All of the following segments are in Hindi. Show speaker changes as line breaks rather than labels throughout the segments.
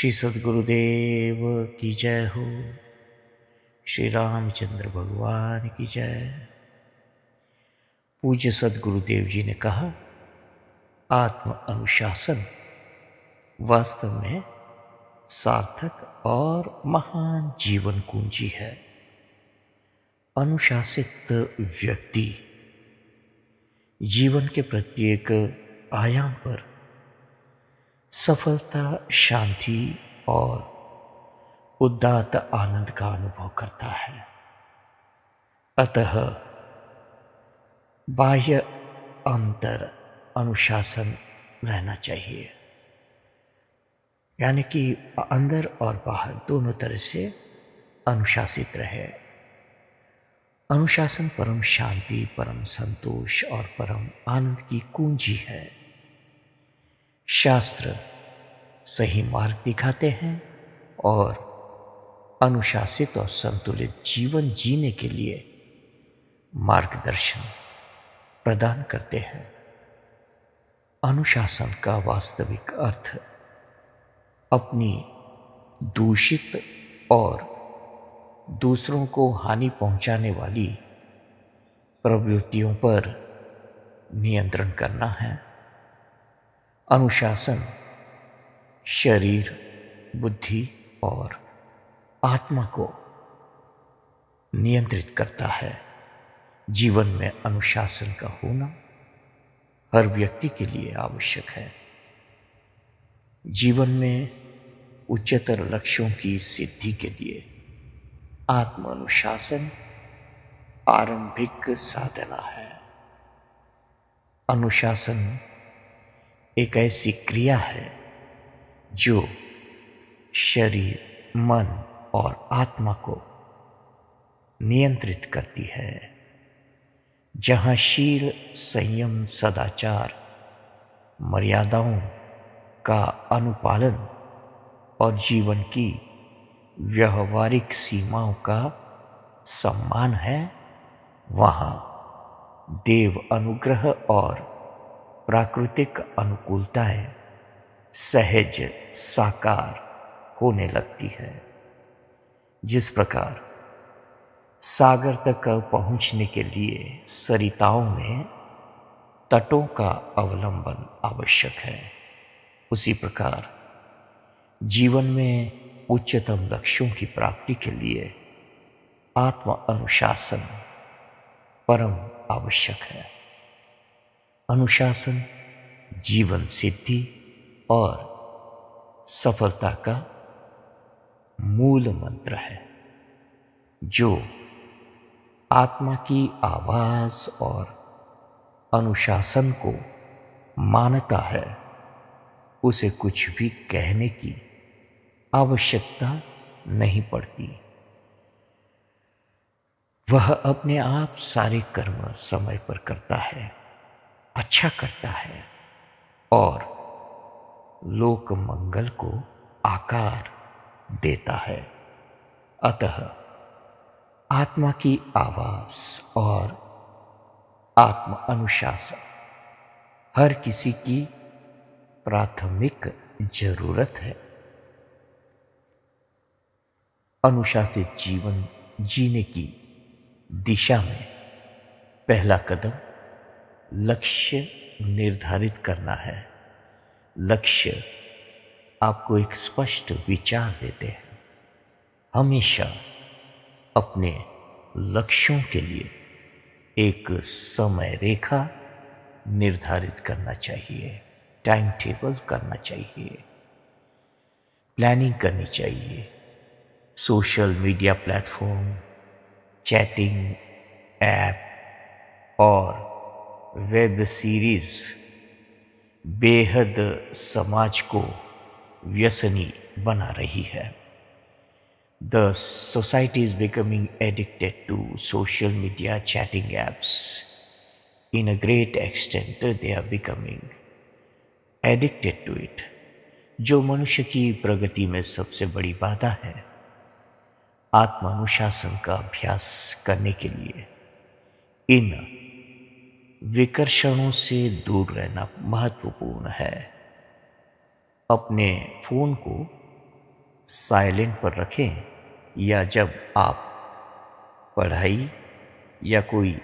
श्री सद्गुरुदेव की जय हो। श्री रामचंद्र भगवान की जय। पूज्य सद्गुरुदेव जी ने कहा, आत्म अनुशासन वास्तव में सार्थक और महान जीवन कुंजी है। अनुशासित व्यक्ति जीवन के प्रत्येक आयाम पर सफलता, शांति और उदात्त आनंद का अनुभव करता है। अतः बाह्य अंतर अनुशासन रहना चाहिए, यानी कि अंदर और बाहर दोनों तरह से अनुशासित रहे। अनुशासन परम शांति, परम संतोष और परम आनंद की कुंजी है। शास्त्र सही मार्ग दिखाते हैं और अनुशासित और संतुलित जीवन जीने के लिए मार्गदर्शन प्रदान करते हैं। अनुशासन का वास्तविक अर्थ अपनी दूषित और दूसरों को हानि पहुंचाने वाली प्रवृत्तियों पर नियंत्रण करना है। अनुशासन शरीर, बुद्धि और आत्मा को नियंत्रित करता है। जीवन में अनुशासन का होना हर व्यक्ति के लिए आवश्यक है। जीवन में उच्चतर लक्ष्यों की सिद्धि के लिए आत्म अनुशासन आरंभिक साधना है। अनुशासन एक ऐसी क्रिया है जो शरीर, मन और आत्मा को नियंत्रित करती है। जहाँ शील, संयम, सदाचार, मर्यादाओं का अनुपालन और जीवन की व्यवहारिक सीमाओं का सम्मान है, वहाँ देव अनुग्रह और प्राकृतिक अनुकूलताएं सहज साकार होने लगती है। जिस प्रकार सागर तक पहुंचने के लिए सरिताओं में तटों का अवलंबन आवश्यक है, उसी प्रकार जीवन में उच्चतम लक्ष्यों की प्राप्ति के लिए आत्म अनुशासन परम आवश्यक है। अनुशासन जीवन सिद्धि और सफलता का मूल मंत्र है। जो आत्मा की आवाज और अनुशासन को मानता है, उसे कुछ भी कहने की आवश्यकता नहीं पड़ती। वह अपने आप सारे कर्म समय पर करता है, अच्छा करता है और लोक मंगल को आकार देता है। अतः आत्मा की आवाज और आत्म अनुशासन हर किसी की प्राथमिक जरूरत है। अनुशासित जीवन जीने की दिशा में पहला कदम लक्ष्य निर्धारित करना है। लक्ष्य आपको एक स्पष्ट विचार देते हैं। हमेशा अपने लक्ष्यों के लिए एक समय रेखा निर्धारित करना चाहिए, टाइम टेबल करना चाहिए, प्लानिंग करनी चाहिए। Social media platform, chatting app और वेब सीरीज बेहद समाज को व्यसनी बना रही है। The society is becoming addicted to social media chatting apps. In a great extent, they are becoming addicted to it. जो मनुष्य की प्रगति में सबसे बड़ी बाधा है। आत्मानुशासन का अभ्यास करने के लिए इन विकर्षणों से दूर रहना महत्वपूर्ण है। अपने फोन को साइलेंट पर रखें या जब आप पढ़ाई या कोई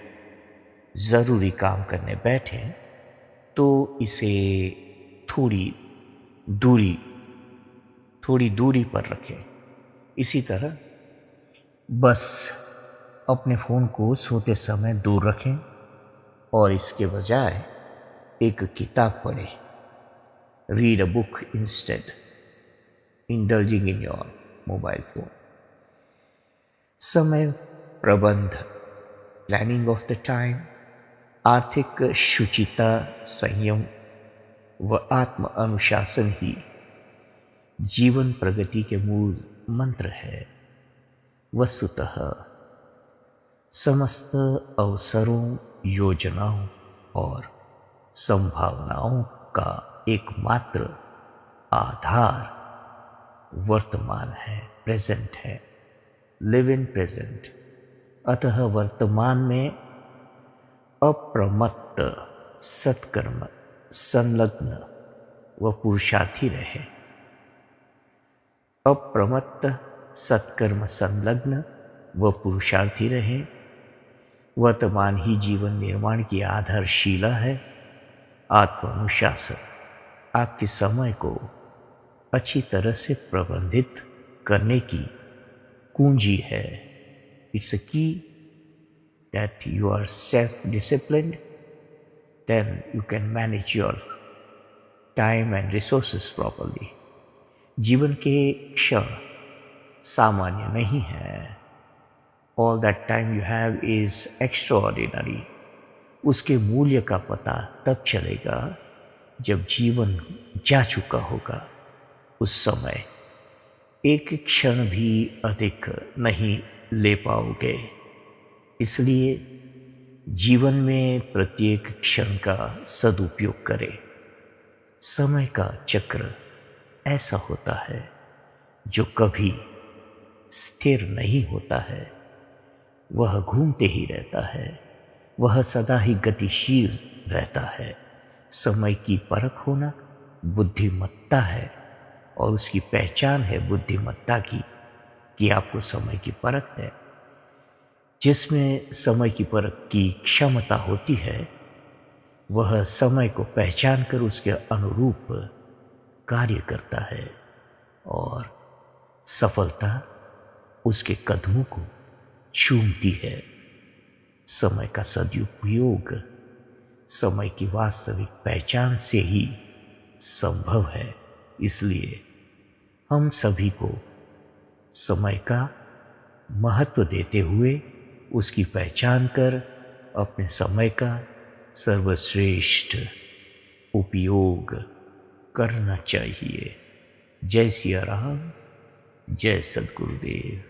ज़रूरी काम करने बैठें तो इसे थोड़ी दूरी थोड़ी दूरी पर रखें। इसी तरह बस अपने फ़ोन को सोते समय दूर रखें और इसके बजाय एक किताब पढ़ें। Read a book instead indulging in your mobile phone. समय प्रबंध, प्लानिंग ऑफ द टाइम, आर्थिक शुचिता, संयम व आत्म अनुशासन ही जीवन प्रगति के मूल मंत्र है। वस्तुतः समस्त अवसरों, योजनाओं और संभावनाओं का एकमात्र आधार वर्तमान है, प्रेजेंट है। Live in present. अतः वर्तमान में अप्रमत्त, सत्कर्म संलग्न व पुरुषार्थी रहे। अप्रमत्त, सत्कर्म संलग्न व पुरुषार्थी रहे। वर्तमान ही जीवन निर्माण की आधारशिला है। आत्म अनुशासन आपके समय को अच्छी तरह से प्रबंधित करने की कुंजी है। इट्स अ की that you are self-disciplined, then you can manage your time and resources properly. जीवन के क्षण सामान्य नहीं है। All that time you have is extraordinary. उसके मूल्य का पता तब चलेगा जब जीवन जा चुका होगा। उस समय एक क्षण भी अधिक नहीं ले पाओगे। इसलिए जीवन में प्रत्येक क्षण का सदुपयोग करें। समय का चक्र ऐसा होता है जो कभी स्थिर नहीं होता है। वह घूमते ही रहता है, वह सदा ही गतिशील रहता है। समय की परख होना बुद्धिमत्ता है और उसकी पहचान है बुद्धिमत्ता की कि आपको समय की परख है। जिसमें समय की परख की क्षमता होती है वह समय को पहचान कर उसके अनुरूप कार्य करता है और सफलता उसके कदमों को चूमती है। समय का सदुपयोग समय की वास्तविक पहचान से ही संभव है। इसलिए हम सभी को समय का महत्व देते हुए उसकी पहचान कर अपने समय का सर्वश्रेष्ठ उपयोग करना चाहिए। जय सिया राम, जय सद्गुरुदेव।